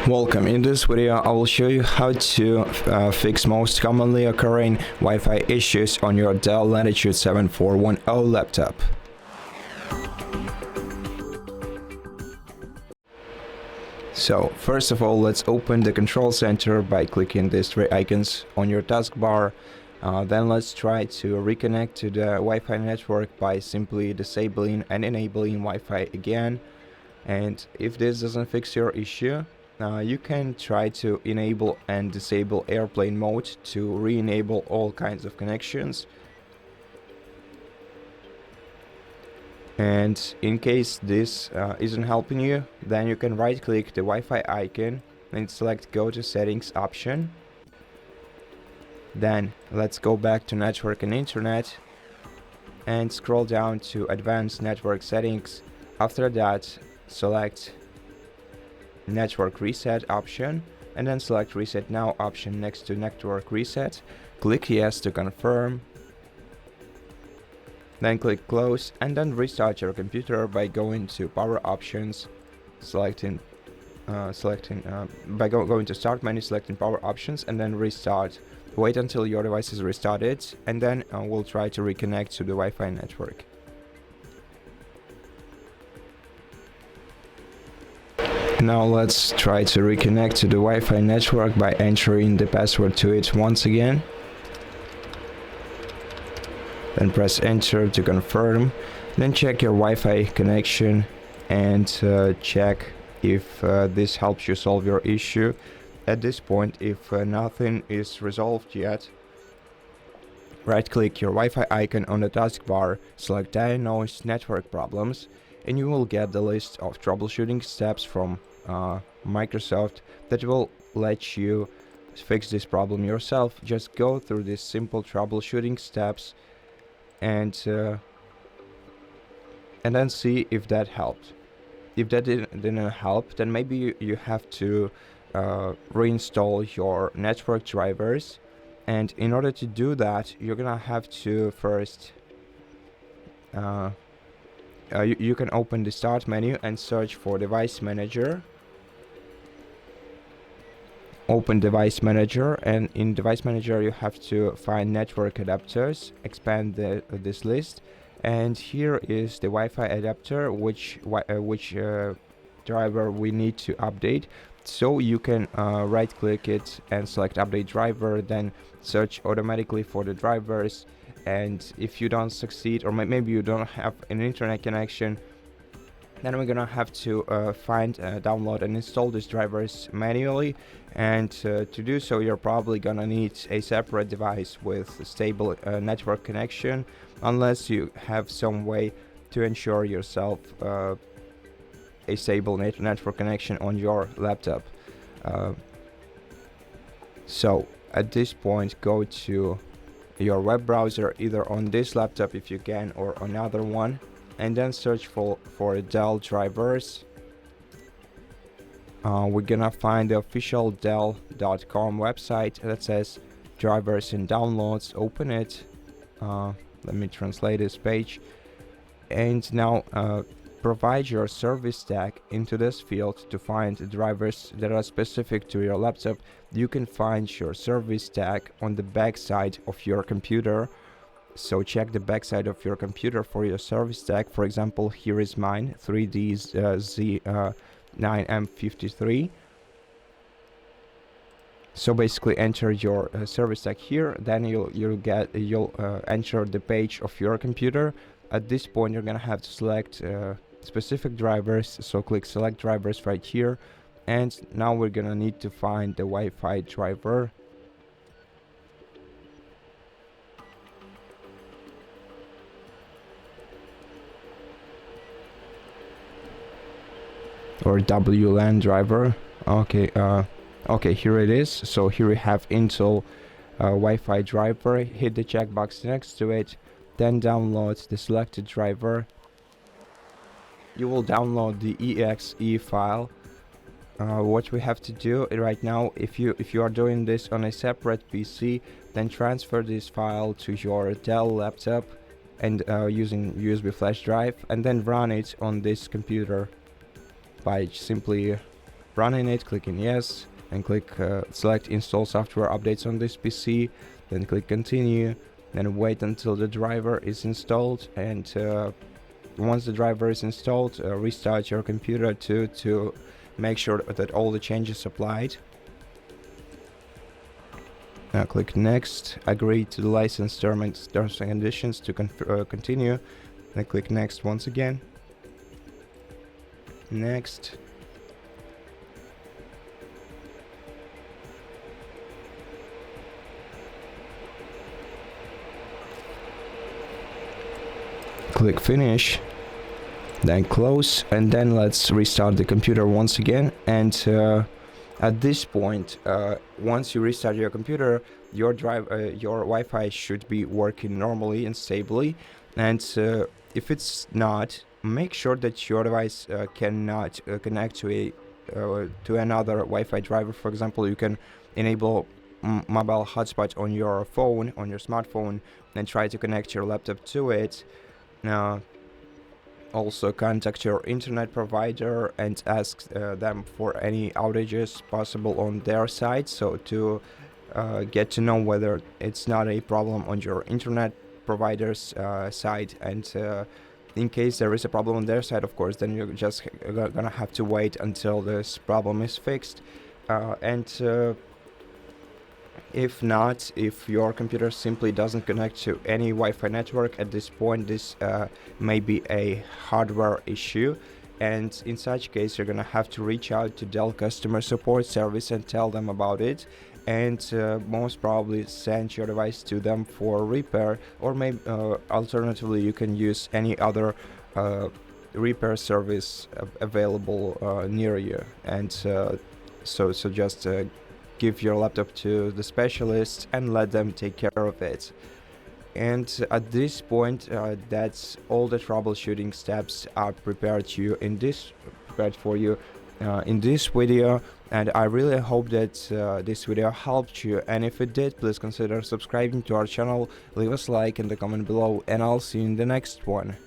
Welcome. In this video I will show you how to fix most commonly occurring Wi-Fi issues on your DELL Latitude 7410 laptop. So first of all, let's open the control center by clicking these three icons on your taskbar. Then let's try to reconnect to the Wi-Fi network by simply disabling and enabling Wi-Fi again. And if this doesn't fix your issue, you can try to enable and disable airplane mode to re-enable all kinds of connections. And in case this isn't helping you, then you can right click the Wi-Fi icon and select Go to Settings option. Then let's go back to Network and Internet and scroll down to Advanced Network Settings. After that, select Network Reset option and then select Reset Now option next to Network Reset. Click Yes to confirm. Then click Close and then restart your computer by going to Power Options, going to Start menu, selecting Power Options and then Restart. Wait until your device is restarted and then we'll try to reconnect to the Wi-Fi network. Now let's try to reconnect to the Wi-Fi network by entering the password to it once again. Then press enter to confirm. Then check your Wi-Fi connection and check if this helps you solve your issue. At this point, if nothing is resolved yet, right click your Wi-Fi icon on the taskbar, select Diagnose Network Problems, and you will get the list of troubleshooting steps from Microsoft that will let you fix this problem yourself. Just go through these simple troubleshooting steps and then see if that helped. If that didn't help, then maybe you have to reinstall your network drivers, and in order to do that you're gonna have to first you can open the Start menu and search for Device Manager. Open Device Manager, and in Device Manager you have to find network adapters, expand this list, and here is the Wi-Fi adapter which driver we need to update. So you can right click it and select Update Driver, then search automatically for the drivers, and if you don't succeed, or maybe you don't have an internet connection, then we're gonna have to find, download and install these drivers manually. And to do so you're probably gonna need a separate device with a stable network connection, unless you have some way to ensure yourself a stable network connection on your laptop. So at this point, go to your web browser, either on this laptop if you can or another one, and then search for DELL drivers. We're gonna find the official DELL.com website that says drivers and downloads. Open it. Let me translate this page. And now provide your service tag into this field to find the drivers that are specific to your laptop. You can find your service tag on the back side of your computer. So check the backside of your computer for your service tag. For example, here is mine, 3DZ9M53. So basically enter your service tag here, then you'll enter the page of your computer. At this point you're gonna have to select specific drivers, so click Select Drivers right here, and now we're gonna need to find the Wi-Fi driver. Or WLAN driver. Okay, here it is. So here we have Intel Wi-Fi driver. Hit the checkbox next to it, then download the selected driver. You will download the exe file. What we have to do right now, if you are doing this on a separate PC, then transfer this file to your DELL laptop and using USB flash drive, and then run it on this computer by simply running it, clicking yes, and click select install software updates on this PC, then click continue, then wait until the driver is installed, and once the driver is installed, restart your computer to make sure that all the changes applied. Now click next, agree to the license terms and conditions to continue, then click next once again, next, click finish, then close, and then let's restart the computer once again. And at this point, once you restart your computer, your Wi-Fi should be working normally and stably. And if it's not, make sure that your device cannot connect to another Wi-Fi driver. For example, you can enable mobile hotspot on your phone, on your smartphone, and try to connect your laptop to it. Now, also contact your internet provider and ask them for any outages possible on their side, so to get to know whether it's not a problem on your internet provider's side. And in case there is a problem on their side, of course, then you're just gonna have to wait until this problem is fixed. If not, if your computer simply doesn't connect to any Wi-Fi network at this point, this may be a hardware issue, and in such case you're gonna have to reach out to Dell customer support service and tell them about it, and most probably send your device to them for repair, or maybe alternatively you can use any other repair service available near you. And so just give your laptop to the specialist and let them take care of it. And at this point, that's all the troubleshooting steps are prepared for you in this video. And I really hope that this video helped you, and if it did, please consider subscribing to our channel, leave us a like in the comment below, and I'll see you in the next one.